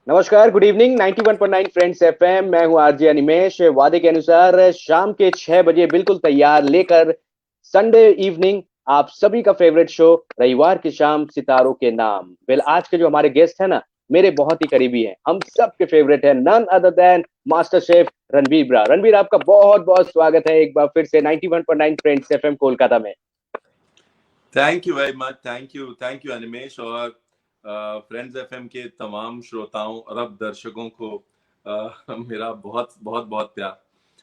नमस्कार, good evening. 91.9 friends FM. मैं हूं आरजे अनिमेश। वादे के अनुसार शाम के 6 बजे बिल्कुल तैयार लेकर संडे इवनिंग आप सभी का फेवरेट शो रविवार की शाम सितारों के नाम। वेल, आज के जो हमारे गेस्ट हैं ना, मेरे बहुत ही करीबी हैं, हम सबके फेवरेट हैं, none other than master chef Ranveer Brar. Ranveer, आपका बहुत बहुत स्वागत है एक बार फिर से 91.9 फ्रेंड्स एफएम कोलकाता में। Thank you very much. Thank you Animesh और फ्रेंड्स एफएम के तमाम श्रोताओं अरब दर्शकों को मेरा बहुत बहुत बहुत प्यार।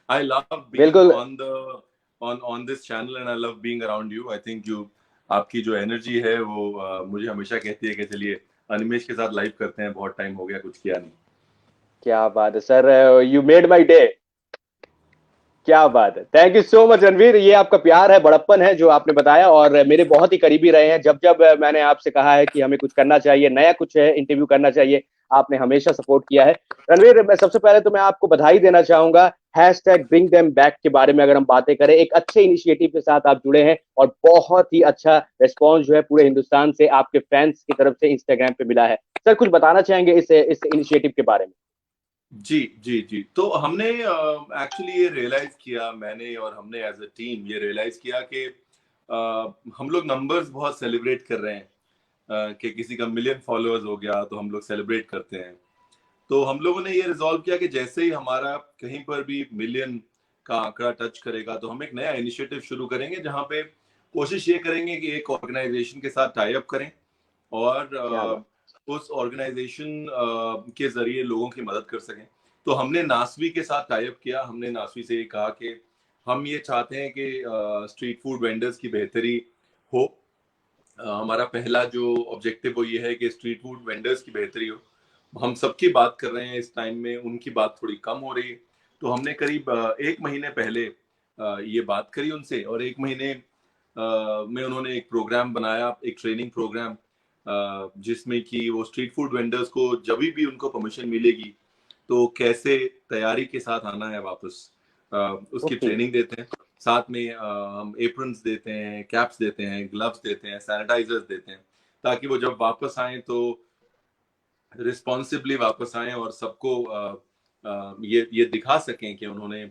आई लव बीइंग बिल्कुल। On the on this channel and I love being around you. I think you आपकी जो एनर्जी है वो मुझे हमेशा कहती है कि चलिए अनिमेश के साथ लाइव करते हैं, बहुत टाइम हो गया कुछ किया नहीं। क्या बात है sir, you made my day. क्या बात है, thank you so much Ranveer. ये आपका प्यार है, बड़प्पन है जो आपने बताया, और मेरे बहुत ही करीबी रहे हैं। जब जब मैंने आपसे कहा है कि हमें कुछ करना चाहिए, नया कुछ है, इंटरव्यू करना चाहिए, आपने हमेशा सपोर्ट किया है। रणवीर, मैं सबसे पहले तो मैं आपको बधाई देना चाहूंगा। हैशटैग ब्रिंग देम बैक के बारे में अगर हम बातें करें, एक अच्छे इनिशिएटिव के साथ आप जुड़े हैं और बहुत ही अच्छा रिस्पॉन्स जो है पूरे हिंदुस्तान से आपके फैंस की तरफ से इंस्टाग्राम पे मिला है। सर, कुछ बताना चाहेंगे इस इनिशिएटिव के बारे में? जी जी जी। तो हमने एक्चुअली ये रियलाइज किया, मैंने और हमने एज अ टीम ये रियलाइज किया कि हम लोग नंबर्स बहुत सेलिब्रेट कर रहे हैं। कि किसी का मिलियन फॉलोअर्स हो गया तो हम लोग सेलिब्रेट करते हैं। तो हम लोगों ने ये रिजॉल्व किया कि जैसे ही हमारा कहीं पर भी मिलियन का आंकड़ा टच करेगा तो हम एक नया इनिशिएटिव शुरू करेंगे, जहां पे कोशिश ये करेंगे कि एक ऑर्गेनाइजेशन के साथ टाई अप करें और क्या बात। उस ऑर्गेनाइजेशन के जरिए लोगों की मदद कर सकें। तो हमने नासवी के साथ टाई अप किया। हमने नासवी से ये कहा कि हम ये चाहते हैं कि स्ट्रीट फूड वेंडर्स की बेहतरी हो। हमारा पहला जो ऑब्जेक्टिव वो ये है कि स्ट्रीट फूड वेंडर्स की बेहतरी हो। हम सबकी बात कर रहे हैं इस टाइम में, उनकी बात थोड़ी कम हो रही है। तो हमने करीब 1 महीने पहले ये बात करी उनसे, और 1 महीने में उन्होंने एक प्रोग्राम बनाया, एक ट्रेनिंग प्रोग्राम, जिसमें कि वो स्ट्रीट फूड वेंडर्स को जब भी उनको परमिशन मिलेगी तो कैसे तैयारी के साथ आना है वापस, उसकी ओके। ट्रेनिंग देते हैं। साथ में हम एप्रन्स देते हैं, कैप्स देते हैं, ग्लव्स देते हैं, सैनिटाइजर्स देते हैं, ताकि वो जब वापस आए तो रिस्पॉन्सिबली वापस आए और सबको ये दिखा सकें कि उन्होंने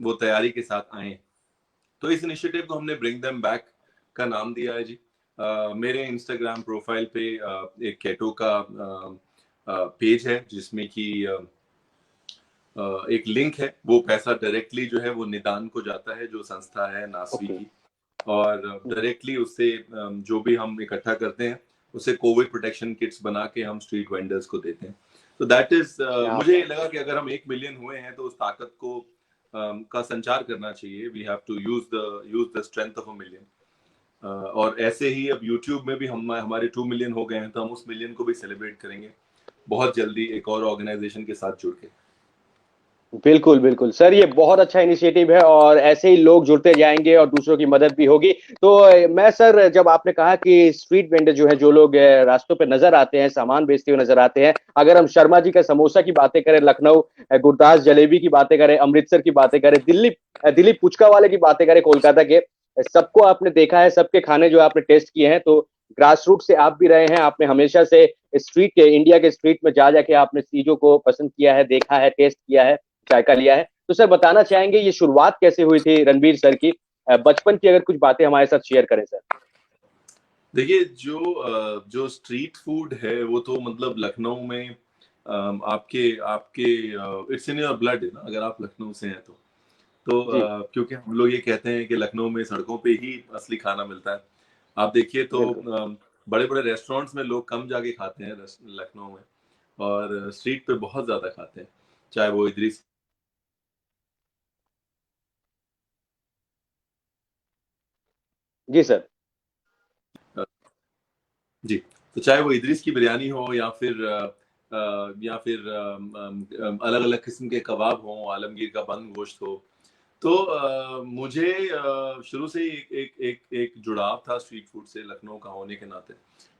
वो तैयारी के साथ आए। तो इस इनिशिएटिव को हमने ब्रिंग देम बैक का नाम दिया है जी। मेरे इंस्टाग्राम प्रोफाइल पे एक केटो का पेज है, जिसमें कि एक लिंक है। वो पैसा डायरेक्टली जो है वो निदान को जाता है, जो संस्था है नासवी ओके। की। और डायरेक्टली उससे जो भी हम इकट्ठा करते हैं उसे कोविड प्रोटेक्शन किट्स बना के हम स्ट्रीट वेंडर्स को देते हैं। तो दैट इज, क्या मुझे बात। लगा कि अगर हम 1 मिलियन हुए हैं तो उस ताकत को का संचार करना चाहिए। We have to use the strength of a million. और ऐसे ही अब यूट्यूब में भी हम हमारे 2 मिलियन हो गए हैं, तो हम उस मिलियन को भी सेलिब्रेट करेंगे बहुत जल्दी एक और ऑर्गेनाइजेशन के साथ जुड़ के। बिल्कुल, बिल्कुल। सर, ये बहुत अच्छा इनिशिएटिव है और ऐसे ही लोग जुड़ते जाएँगे और दूसरों की मदद भी होगी। तो मैं सर, जब आपने कहा कि स्ट्रीट वेंडर जो है, जो लोग रास्तों पे नज़र आते हैं, सामान बेचते हुए नज़र आते हैं, अगर हम शर्मा जी का समोसा की बातें करें, लखनऊ गुरदास जलेबी की बातें करें, अमृतसर की बातें करें, दिलीप पुचका वाले की बातें करें कोलकाता के, सबको आपने देखा है, सबके खाने जो आपने टेस्ट किए हैं। तो ग्रास रूट से आप भी रहे हैं, आपने हमेशा से स्ट्रीट के इंडिया के स्ट्रीट में जा जाके आपने चीज़ों को पसंद किया है, देखा है, टेस्ट किया है, जायका लिया है। तो सर, बताना चाहेंगे ये शुरुआत कैसे हुई थी रणवीर सर की? बचपन की अगर कुछ बातें हमारे साथ शेयर करें सर। देखिए, जो स्ट्रीट फूड है वो तो मतलब लखनऊ में आपके आपके इट्स इन योर ब्लड है ना, अगर आप लखनऊ से हैं तो जी। क्योंकि हम लोग ये कहते हैं कि लखनऊ में सड़कों पे ही असली खाना मिलता है। आप देखिए तो बिल्कुल। बड़े बड़े रेस्टोरेंट्स में लोग कम जाके खाते हैं लखनऊ में, और स्ट्रीट पे बहुत ज्यादा खाते हैं, चाहे वो इडली। जी सर। जी। तो चाहे वो इदरिस की बिरयानी हो या फिर अलग अलग किस्म के कबाब हो, आलमगीर का बंद गोश्त हो। तो मुझे शुरू से ही एक जुड़ाव था स्ट्रीट फूड से, लखनऊ का होने के नाते।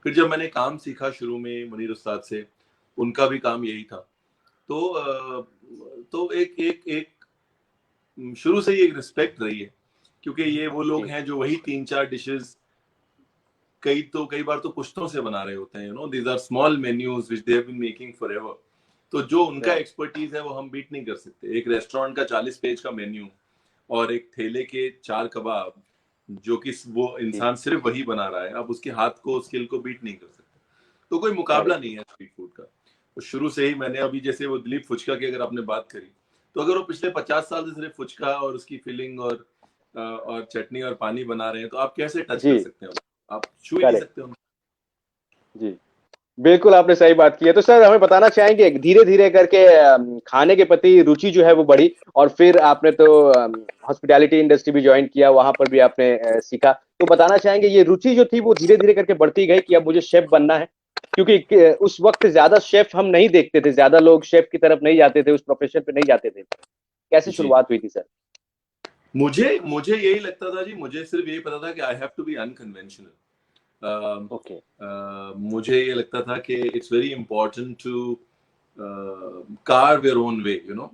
फिर जब मैंने काम सीखा शुरू में मुनीर उस्ताद से, उनका भी काम यही था। तो तो एक एक एक शुरू से ही एक रिस्पेक्ट रही है, क्योंकि ये वो लोग जी। हैं जो वही 3-4 डिशेस कई बार तो पुश्तों से बना रहे होते हैं, you know, these are small menus which they have been making forever. तो जो उनका एक्सपर्टीज है वो हम बीट नहीं कर सकते। एक रेस्टोरेंट का 40 पेज का मेन्यू और एक ठेले के 4 कबाब, जो कि वो इंसान सिर्फ वही बना रहा है, आप उसके हाथ को, स्किल को बीट नहीं कर सकते। तो कोई मुकाबला नहीं है स्ट्रीट फूड का। तो शुरू से ही मैंने, अभी जैसे वो दिलीप फुचका की अगर आपने बात करी, तो अगर वो पिछले 50 साल से सिर्फ फुचका और उसकी फिलिंग और चटनी और पानी बना रहे हैं, तो आप कैसे टच कर सकते हो? आप छू ही नहीं सकते हो। जी, बिल्कुल आपने सही बात की है। तो सर हमें बताना चाहेंगे, धीरे धीरे करके खाने के प्रति रुचि जो है वो बढ़ी, और फिर आपने तो हॉस्पिटैलिटी इंडस्ट्री भी ज्वाइन किया, वहां पर भी आपने सीखा। तो बताना चाहेंगे ये रुचि जो थी वो धीरे धीरे करके बढ़ती गई कि अब मुझे शेफ बनना है, क्योंकि उस वक्त ज्यादा शेफ हम नहीं देखते थे, ज्यादा लोग शेफ की तरफ नहीं जाते थे, उस प्रोफेशन पे नहीं जाते थे। कैसे शुरुआत हुई थी सर? मुझे यही लगता था जी, मुझे सिर्फ यही पता था कि I have to be unconventional. मुझे ये लगता था कि it's very important to carve your own way, you know.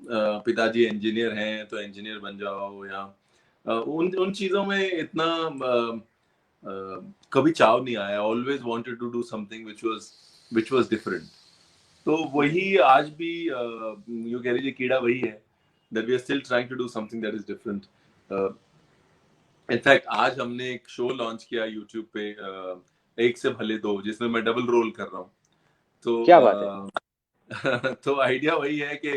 पिताजी इंजीनियर हैं तो इंजीनियर बन जाओ, या उन उन चीजों में इतना कभी चाव नहीं आया। Always wanted to do something which was different. तो वही आज भी यू कह लीजिए कीड़ा वही है, that we are still trying to do something that is different. In fact आज हमने एक शो लॉन्च किया यूट्यूब पे, एक से भले दो, जिसमें मैं डबल रोल कर रहा हूँ। तो क्या बात है। तो आइडिया वही है कि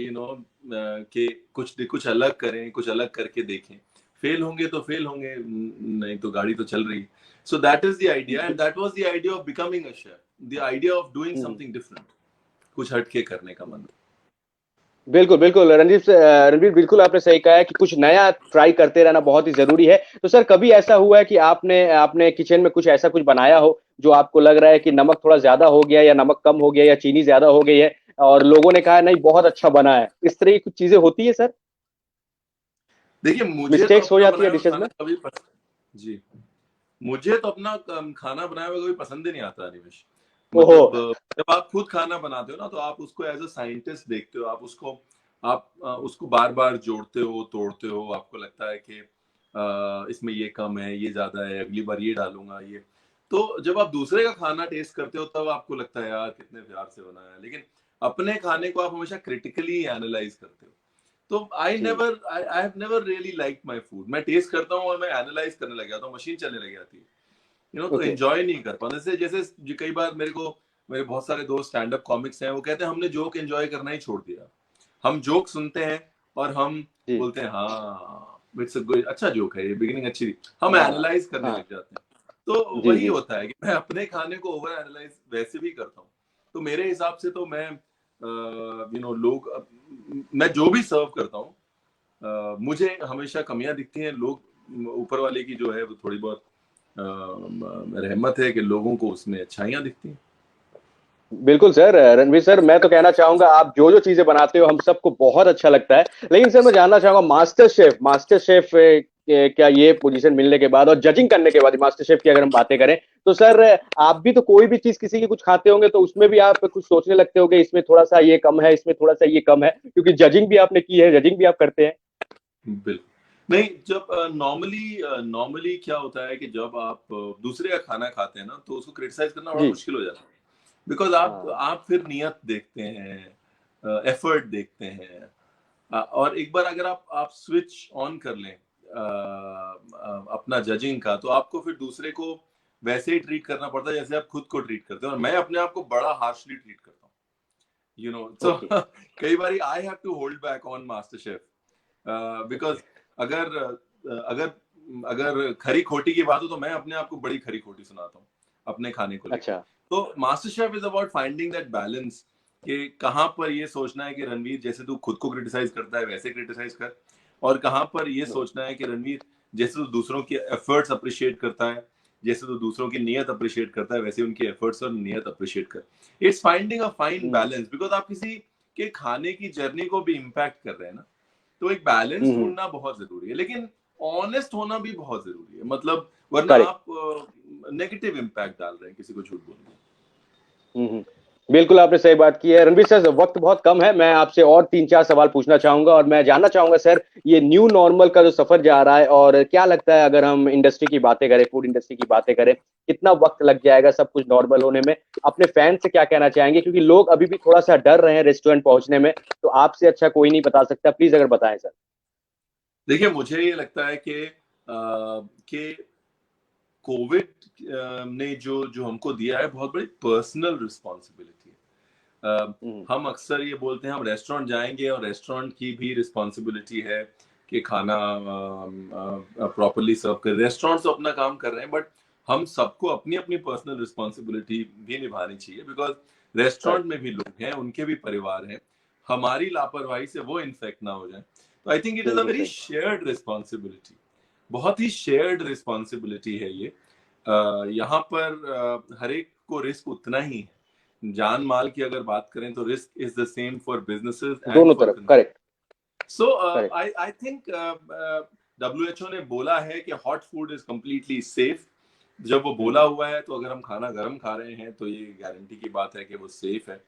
यू नो कि कुछ अलग करें, कुछ अलग करके देखें। फेल होंगे तो फेल होंगे, नहीं तो गाड़ी तो चल रही। So that is the idea, and that was the idea of becoming a chef, the idea of doing something different, कुछ हटके करने का मन। बिल्कुल बिल्कुल रणवीर, बिल्कुल आपने सही कहा है कि कुछ नया ट्राई करते रहना बहुत ही जरूरी है। तो सर कभी ऐसा हुआ है कि आपने आपने किचन में कुछ ऐसा कुछ बनाया हो जो आपको लग रहा है कि नमक थोड़ा ज्यादा हो गया, या नमक कम हो गया, या चीनी ज्यादा हो गई है, और लोगों ने कहा नहीं बहुत अच्छा बना है, इस तरह की कुछ चीजें होती है सर? देखिए, मुझे तो मिस्टेक्स हो अपना जाती है बनाया हुआ डिशेस खाना में? कभी जी, मुझे तो अपना खाना बनाया हुआ कभी पसंद ही नहीं आता निवेश। ओहो। मतलब जब आप खुद खाना बनाते हो ना, तो आप उसको एज अ साइंटिस्ट देखते हो, आप उसको बार बार जोड़ते हो, तोड़ते हो। आपको लगता है कि इसमें ये कम है, ये ज्यादा है, अगली बार ये डालूंगा ये। तो जब आप दूसरे का खाना टेस्ट करते हो, तब आपको लगता है यार कितने प्यार से बनाया है। लेकिन अपने खाने को आप हमेशा क्रिटिकली एनालाइज करते हो। तो I have never really like my food. मैं टेस्ट करता हूँ और मैं एनालाइज करने लग जाता हूँ, मशीन चलने लग जाती है, यू नो। तो एंजॉय नहीं कर पाते। जैसे कई बार मेरे बहुत सारे दोस्त स्टैंड अप कॉमिक्स हैं, वो कहते हैं हमने जोक एंजॉय करना ही छोड़ दिया। हम जोक सुनते हैं और हम बोलते हैं हाँ इट्स अ गुड, अच्छा जोक है ये, बिगिनिंग अच्छी थी, हम एनालाइज करने लग जाते हैं। तो वही होता है कि मैं अपने खाने को ओवर एनालाइज वैसे भी करता हूँ। तो मेरे हिसाब से तो मैं यू नो मैं जो भी सर्व करता हूँ, मुझे हमेशा कमियां दिखती हैं। लोग, ऊपर वाले की जो है वो थोड़ी बहुत रहमत है कि लोगों को उसमें अच्छाइयां दिखती हैं। बिल्कुल सर, रणवीर सर, मैं तो कहना चाहूंगा आप जो जो चीजें बनाते हो हम सबको बहुत अच्छा लगता है। लेकिन सर मैं जानना चाहूंगा, मास्टर शेफ क्या ये पोजीशन मिलने के बाद और जजिंग करने के बाद, मास्टर शेफ की अगर हम बातें करें, तो सर आप भी तो कोई भी चीज किसी की कुछ खाते होंगे तो उसमें भी आप कुछ सोचने लगते होंगे, इसमें थोड़ा सा ये कम है, इसमें थोड़ा सा ये कम है, क्योंकि जजिंग भी आपने की है, जजिंग भी आप करते हैं। बिल्कुल नहीं। जब नॉर्मली क्या होता है कि जब आप दूसरे का खाना खाते हैं ना, तो उसको क्रिटिसाइज करना बड़ा जी। मुश्किल हो जाता है। बिकॉज आप फिर नियत देखते हैं, एफर्ट देखते हैं। और एक बार अगर आप स्विच ऑन कर लें अपना जजिंग का, तो आपको फिर दूसरे को वैसे ही ट्रीट करना पड़ता है जैसे आप खुद को ट्रीट करते हो। और मैं अपने आप को बड़ा हार्शली ट्रीट करता हूँ, यू नो। तो कई बार I have to hold back on master chef, because अगर अगर अगर खरी खोटी की बात हो, तो मैं अपने आप को बड़ी खरी खोटी सुनाता हूँ अपने खाने को लेकर। तो master chef is about finding that balance, कि कहाँ पर ये सोचना है कि रणवीर जैसे तू खुद को क्रिटिसाइज करता है वैसे क्रिटिसाइज कर, और कहाँ पर ये सोचना है कि रणवीर जैसे तू दूसरों की एफर्ट्स अप्रिशिएट करता है, जैसे तू दूसरों की नियत अप्रिशिएट करता है, वैसे उनकी एफर्ट्स और नियत अप्रिशिएट कर। It's finding a fine balance, because आप किसी के खाने की जर्नी को भी इम्पैक्ट कर रहे हैं ना। तो एक बैलेंस ढूंढना बहुत जरूरी है, लेकिन ऑनेस्ट होना भी बहुत जरूरी है। मतलब वरना आप नेगेटिव इम्पैक्ट डाल रहे हैं किसी को झूठ बोल के। बिल्कुल आपने सही बात की है रणवीर सर। वक्त बहुत कम है, मैं आपसे और 3-4 सवाल पूछना चाहूंगा और मैं जानना चाहूंगा सर, ये न्यू नॉर्मल का जो सफर जा रहा है, और क्या लगता है अगर हम इंडस्ट्री की बातें करें, फूड इंडस्ट्री की बातें करें, कितना वक्त लग जाएगा सब कुछ नॉर्मल होने में? अपने फैन से क्या कहना चाहेंगे, क्योंकि लोग अभी भी थोड़ा सा डर रहे हैं रेस्टोरेंट पहुंचने में, तो आपसे अच्छा कोई नहीं बता सकता, प्लीज अगर बताएं सर। देखिए, मुझे ये लगता है कि कोविड ने जो जो हमको दिया है, बहुत बड़ी पर्सनल रिस्पॉन्सिबिलिटी है। हम अक्सर ये बोलते हैं हम रेस्टोरेंट जाएंगे और रेस्टोरेंट की भी रिस्पॉन्सिबिलिटी है कि खाना प्रॉपरली सर्व कर। रेस्टोरेंट तो अपना काम कर रहे हैं, बट हम सबको अपनी अपनी पर्सनल रिस्पॉन्सिबिलिटी भी निभानी चाहिए, बिकॉज रेस्टोरेंट में भी लोग हैं, उनके भी परिवार हैं। हमारी लापरवाही से वो इन्फेक्ट ना हो जाए। तो I think it is a बिल्कुल वेरी सही। शेयर्ड रिस्पॉन्सिबिलिटी, बहुत ही शेयर्ड रिस्पॉन्सिबिलिटी है ये। यहाँ पर हर एक को रिस्क उतना ही है। जान माल की अगर बात करें तो risk is the same for businesses and दोनों फॉर। तरफ correct. So correct. I think WHO ने बोला है कि hot food is completely safe. जब वो बोला हुआ है तो अगर हम खाना गर्म खा रहे हैं तो ये गारंटी की बात है कि वो सेफ है।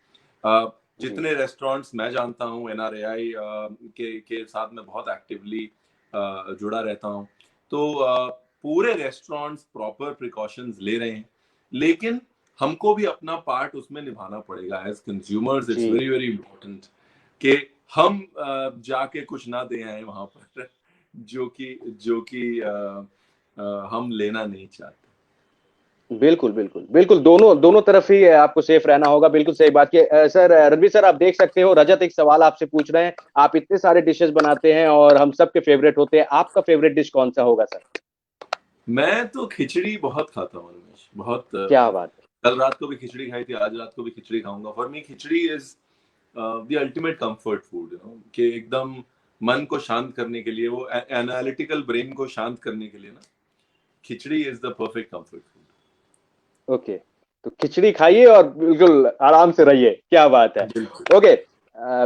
जी जितने रेस्टोरेंट्स मैं जानता हूँ NRAI के साथ में बहुत एक्टिवली जुड़ा रहता हूँ, तो पूरे रेस्टोरेंट्स प्रॉपर प्रिकॉशंस ले रहे हैं, लेकिन हमको भी अपना पार्ट उसमें निभाना पड़ेगा। एज कंज्यूमर्स इट्स जी। वेरी वेरी इम्पोर्टेंट कि हम जाके कुछ ना दे आए वहां पर जो कि हम लेना नहीं चाहते। बिल्कुल बिल्कुल बिल्कुल, दोनों दोनों तरफ ही आपको सेफ रहना होगा। बिल्कुल सही बात की सर। रणवीर सर आप देख सकते हो, रजत एक सवाल आपसे पूछ रहे हैं। आप इतने सारे डिशेस बनाते हैं और हम सबके फेवरेट होते हैं, आपका फेवरेट डिश कौन सा होगा सर? मैं तो खिचड़ी बहुत खाता हूँ रमेश, बहुत। क्या बात कल रात को भी खिचड़ी खाई थी, आज रात को भी खिचड़ी खाऊंगा। For me khichdi is the ultimate comfort food, कि एकदम मन को शांत करने के लिए, वो एनालिटिकल ब्रेन को शांत करने के लिए ना, khichdi is the perfect comfort food. है? ओके, तो खिचड़ी खाइए और बिल्कुल आराम से रहिए। क्या बात है। बिल्कुल। ओके।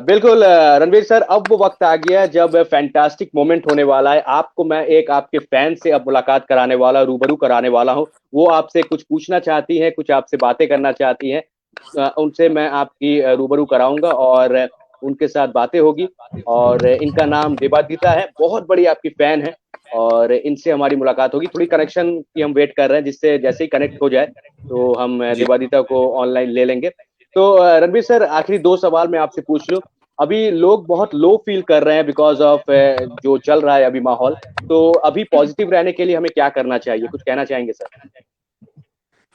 बिल्कुल रणवीर सर, अब वो वक्त आ गया है जब फैंटास्टिक मोमेंट होने वाला है। आपको मैं एक आपके फैन से अब मुलाकात कराने वाला, रूबरू कराने वाला हूँ। वो आपसे कुछ पूछना चाहती हैं, कुछ आपसे बातें करना चाहती हैं। उनसे मैं आपकी रूबरू कराऊंगा और उनके साथ बातें होगी। और इनका नाम देवादिता है, बहुत बड़ी आपकी फैन है, और इनसे हमारी मुलाकात होगी। थोड़ी कनेक्शन की हम वेट कर रहे हैं, जिससे जैसे ही कनेक्ट हो जाए तो हम जी। देवादिता को ऑनलाइन ले लेंगे। तो रणबीर सर, आखिरी दो सवाल मैं आपसे पूछ लूं। अभी लोग बहुत लो फील कर रहे हैं बिकॉज ऑफ जो चल रहा है अभी माहौल। तो अभी पॉजिटिव रहने के लिए हमें क्या करना चाहिए, कुछ कहना चाहेंगे सर?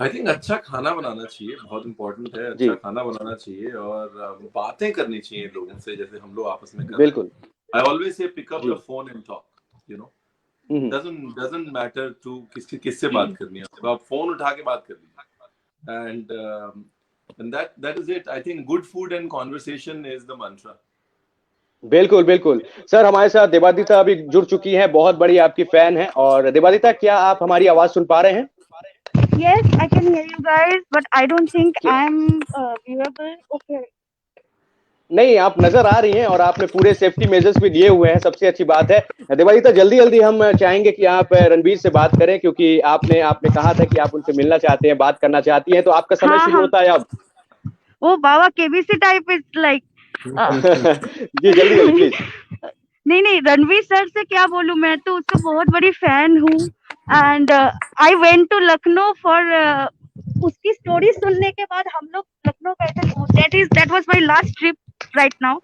आई थिंक अच्छा खाना बनाना चाहिए, बहुत इंपॉर्टेंट है। अच्छा जी। खाना बनाना चाहिए और बातें करनी चाहिए लोगों से, जैसे हम लोग आपस में कर रहे हैं। बिल्कुल। I always say pick up the जी। Phone and talk, you know. Hmm. Doesn't matter to किससे बात करनी है, तो आप फोन उठा के बात कर लीजिए। And that is it. I think good food and conversation is the mantra. बिल्कुल बिल्कुल सर, हमारे साथ देवादिता अभी जुड़ चुकी हैं, बहुत बड़ी आपकी फैन है। और देवादिता, क्या आप हमारी आवाज सुन पा रहे हैं? Yes, I can hear you guys, but I don't think क्या? I'm viewable. Okay. नहीं, आप नजर आ रही हैं और आपने पूरे सेफ्टी मेजर्स भी लिए हुए हैं, सबसे अच्छी बात है। देवादिता, जल्दी जल्दी हम चाहेंगे कि आप रणबीर से बात करें, क्योंकि आपने आपने कहा था कि आप उनसे मिलना चाहते हैं, बात करना चाहती हैं, तो आपका समय हाँ शुरू हाँ. होता है अब। Oh, Baba, KBC type is like. जी जल्दी जल्दी प्लीज। नहीं नहीं, रणवीर सर से क्या बोलूं, मैं तो उसका बहुत बड़ी फैन हूँ. And I went to Lucknow for उसकी स्टोरी सुनने के बाद हम लोग लखनऊ गए थे. That was my last trip right now,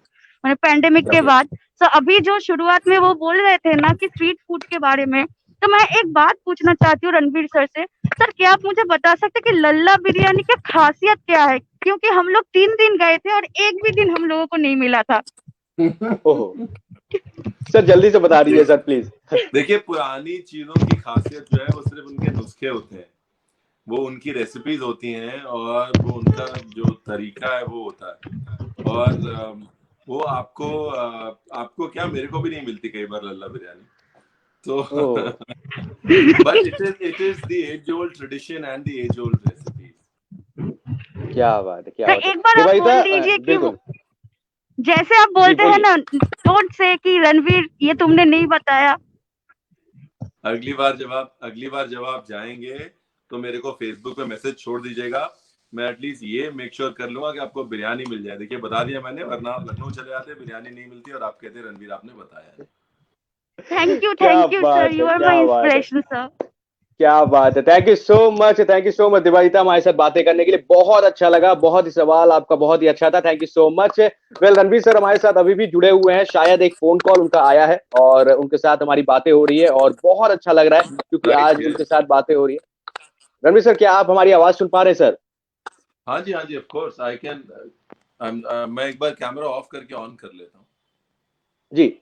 मैंने पैंडेमिक के बाद. सो अभी जो शुरुआत में वो बोल रहे थे ना कि स्ट्रीट फूड के बारे में, तो मैं एक बात पूछना चाहती हूँ रणवीर सर से. सर, क्या आप मुझे बता सकते हैं कि लल्ला बिरयानी की खासियत क्या है? क्योंकि हम लोग 3 दिन गए थे और एक भी दिन हम लोगों को नहीं मिला था. ओहो, सर जल्दी से बता दीजिए सर प्लीज। देखिए, पुरानी चीजों की खासियत जो है वो सिर्फ उनके नुस्खे होते हैं, वो उनकी रेसिपीज होती हैं, और वो उनका जो तरीका है वो होता है। और वो आपको क्या, मेरे को भी नहीं मिलती कई बार लल्ला बिरयानी तो। Oh, but it is the age old tradition and the age old recipes. क्या बात है, क्या तो बात है एक बार आप बोल देवादिता। दीजिए कि बिल्कुल। जैसे आप जी बोलते हैं बोलिए। ना, डोंट से कि रणवीर ये तुमने नहीं बताया. अगली बार जब आप जाएंगे तो मेरे को फेसबुक पे मैसेज छोड़ दीजिएगा, मैं एटलीस्ट ये मेक श्योर कर लूंगा कि आपको बिरयानी मिल जाए। देखिए बता दिया मैंने, वरना आप लखनऊ चले जाते बिरयानी नहीं मिलती और आप कहते रणवीर आपने बताया नहीं। क्या थैंक यू सर, बात है, यू आर क्या माय बात है, इंस्पिरेशन सर। क्या बात है। Thank you so much, thank you so much दिवालिता, हमारे साथ बातें करने के लिए बहुत अच्छा लगा। बहुत ही सवाल आपका बहुत ही अच्छा था, thank you so much. Well, Ranveer sir हमारे साथ अभी भी जुड़े हुए हैं, शायद एक फोन कॉल उनका आया है और उनके साथ हमारी बातें हो रही है और बहुत अच्छा लग रहा है क्योंकि राइट, आज उनके यस। साथ बातें हो रही है। रणवीर सर, क्या आप हमारी आवाज सुन पा रहे हैं सर? हाँ जी, हाँ जी, ऑफ कोर्स आई कैन। मैं एक बार कैमरा ऑफ करके ऑन कर लेता हूँ। जी,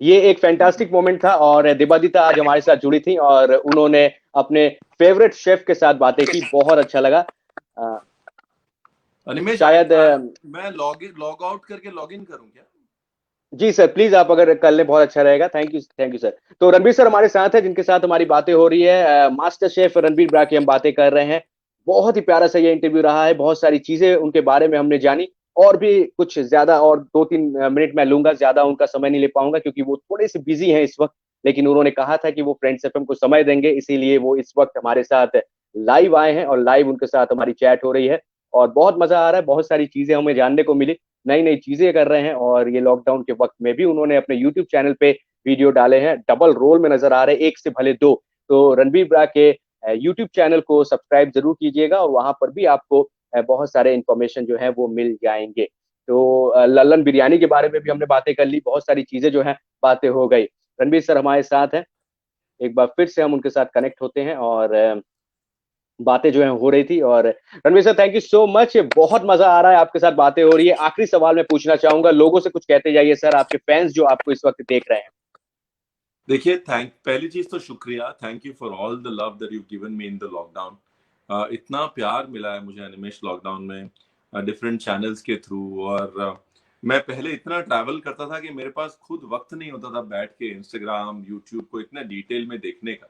ये एक फैंटास्टिक मोमेंट था और दिबादिता आज हमारे साथ जुड़ी थी और उन्होंने अपने फेवरेट शेफ के साथ बातें की, बहुत अच्छा लगा। अ, अनिमेश, शायद मैं लॉग आउट करके लॉग इन करूँ क्या? जी सर, प्लीज आप अगर कर लें बहुत अच्छा रहेगा। Thank you sir. तो रणबीर सर हमारे साथ है जिनके साथ हमारी बातें हो रही है, मास्टर शेफ रणबीर ब्रा की हम बातें कर रहे हैं। बहुत ही प्यारा सा ये इंटरव्यू रहा है, बहुत सारी चीजें उनके बारे में हमने जानी। और भी कुछ ज्यादा और 2-3 मिनट मैं लूंगा, ज्यादा उनका समय नहीं ले पाऊंगा क्योंकि वो थोड़े से बिजी हैं इस वक्त। लेकिन उन्होंने कहा था कि वो फ्रेंड्स एफएम को समय देंगे, इसीलिए वो इस वक्त हमारे साथ लाइव आए हैं और लाइव उनके साथ हमारी चैट हो रही है। और बहुत मजा आ रहा है, बहुत सारी चीजें हमें जानने को मिली, नई नई चीजें कर रहे हैं। और ये लॉकडाउन के वक्त में भी उन्होंने अपने यूट्यूब चैनल पे वीडियो डाले हैं, डबल रोल में नजर आ रहे हैं, एक से भले दो। तो रणबीर ब्रा के यूट्यूब चैनल को सब्सक्राइब जरूर कीजिएगा और वहां पर भी आपको बहुत सारे इंफॉर्मेशन जो है वो मिल जाएंगे। तो लल्लन बिरयानी के बारे में भी हमने बातें कर ली, बहुत सारी चीजें जो है बातें हो गई। रणबीर सर हमारे साथ हैं, एक बार फिर से हम उनके साथ कनेक्ट होते हैं और बातें जो है हो रही थी। और Ranveer sir thank you so much, बहुत मजा आ रहा है, आपके साथ बातें हो रही है। आखिरी सवाल मैं पूछना चाहूंगा, लोगों से कुछ कहते जाइए सर, आपके फैंस जो आपको इस वक्त देख रहे हैं। देखिए, पहली चीज तो शुक्रिया, thank you for all the love that you given me in the lockdown. इतना प्यार मिला है मुझे अनिमेश लॉकडाउन में, डिफरेंट चैनल्स के थ्रू। और मैं पहले इतना ट्रैवल करता था कि मेरे पास खुद वक्त नहीं होता था बैठ के इंस्टाग्राम यूट्यूब को इतना डिटेल में देखने का।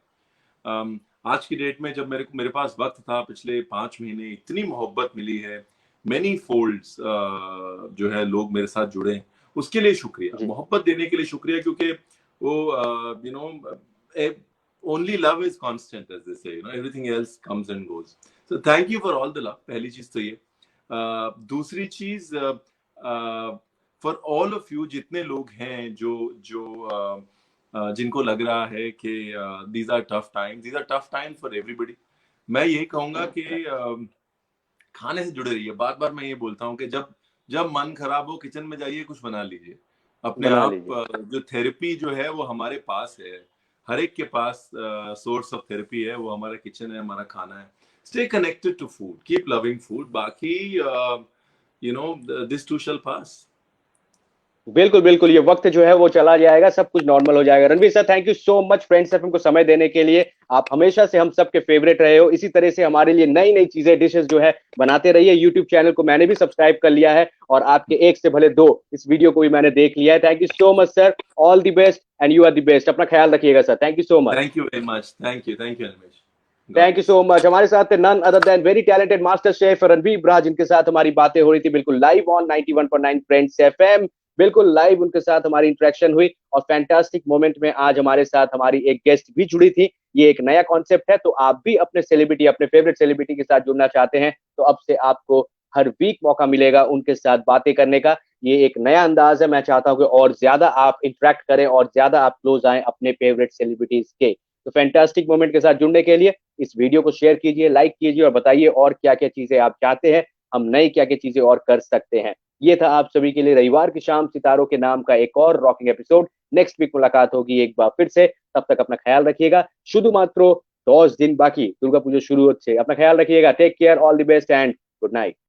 आज की डेट में जब मेरे पास वक्त था, पिछले 5 महीने इतनी मोहब्बत मिली है, मेनी फोल्ड्स जो है लोग मेरे साथ जुड़े हैं, उसके लिए शुक्रिया, जी, मोहब्बत देने के लिए शुक्रिया। क्योंकि वो you know only love is constant, as they say, everything else comes and goes. So thank you for all the love, पहली चीज तो ये। दूसरी चीज, फॉर ऑल ऑफ यू, जितने लोग हैं जो जो जिनको लग रहा है कि these are tough time for everybody, मैं यही कहूंगा कि खाने से जुड़े रहिए। बार बार मैं ये बोलता हूँ कि जब जब मन खराब हो, किचन में जाइए, कुछ बना लीजिए अपने बना आप। लीजिए। जो थेरेपी जो है वो हमारे पास है, हर एक के पास सोर्स ऑफ थेरेपी है, वो हमारा किचन है, हमारा खाना है। Stay connected to food, keep loving food, बाकी दिस टू शैल पास। बिल्कुल बिल्कुल, ये वक्त जो है वो चला जाएगा, सब कुछ नॉर्मल हो जाएगा। Ranveer sir thank you so much friends FM को समय देने के लिए। आप हमेशा से हम सबके फेवरेट रहे हो, इसी तरह से हमारे लिए नई नई चीजें, डिशेस जो है बनाते रहिए। यूट्यूब चैनल को मैंने भी सब्सक्राइब कर लिया है और आपके एक से भले दो इस वीडियो को भी मैंने देख लिया है। Thank you so much sir, all the best and you are the best. अपना ख्याल रखिएगा sir, thank you so much. Thank you very much, thank you Animesh, God thank you bless. So much. हमारे साथ none other than very talented master chef Ranveer Brar, जिनके साथ हमारी बातें हो रही थी बिल्कुल लाइव ऑन 91.9 फ्रेंड्स एफएम। बिल्कुल लाइव उनके साथ हमारी इंटरेक्शन हुई और फैंटास्टिक मोमेंट में आज हमारे साथ हमारी एक गेस्ट भी जुड़ी थी। ये एक नया कॉन्सेप्ट है, तो आप भी अपने सेलिब्रिटी, अपने फेवरेट सेलिब्रिटी के साथ जुड़ना चाहते हैं तो अब से आपको हर वीक मौका मिलेगा उनके साथ बातें करने का। ये एक नया अंदाज है, मैं चाहता हूँ कि और ज्यादा आप इंटरेक्ट करें और ज्यादा आप क्लोज आए अपने फेवरेट सेलिब्रिटीज के। तो फैंटास्टिक मोमेंट के साथ जुड़ने के लिए इस वीडियो को शेयर कीजिए, लाइक कीजिए और बताइए और क्या क्या चीजें आप चाहते हैं, हम नई क्या क्या चीजें और कर सकते हैं। ये था आप सभी के लिए रविवार की शाम सितारों के नाम का एक और रॉकिंग एपिसोड। नेक्स्ट वीक मुलाकात होगी एक बार फिर से, तब तक अपना ख्याल रखिएगा। शुधु मात्रो 10 दिन बाकी दुर्गा पूजा शुरू होते, अपना ख्याल रखिएगा। Take care, all the best and good night.